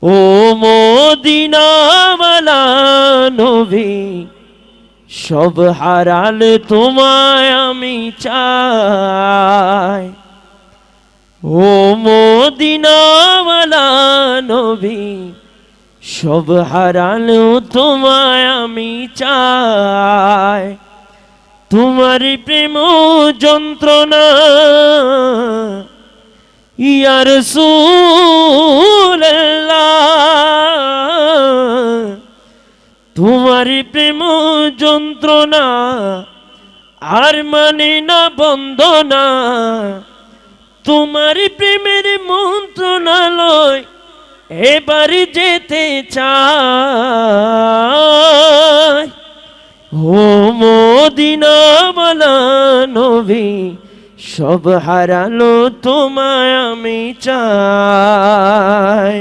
ও মদিনাওয়ালা নবী, সব হারালে তোমায় আমি চাই। ও মদিনাওয়ালা নবী, সব হারালেও তোমায় আমি চাই। তোমার প্রেম যন্ত্রণা ইয়া রাসূলুল্লাহ, তোমার প্রেম যন্ত্রণা আর মানে না বন্দনা। তোমার প্রেমের মন্ত্রণালয় এবার যেতে চাই। ও মদিনাওয়ালা নবী, সব হারালো তোমায় আমি চাই।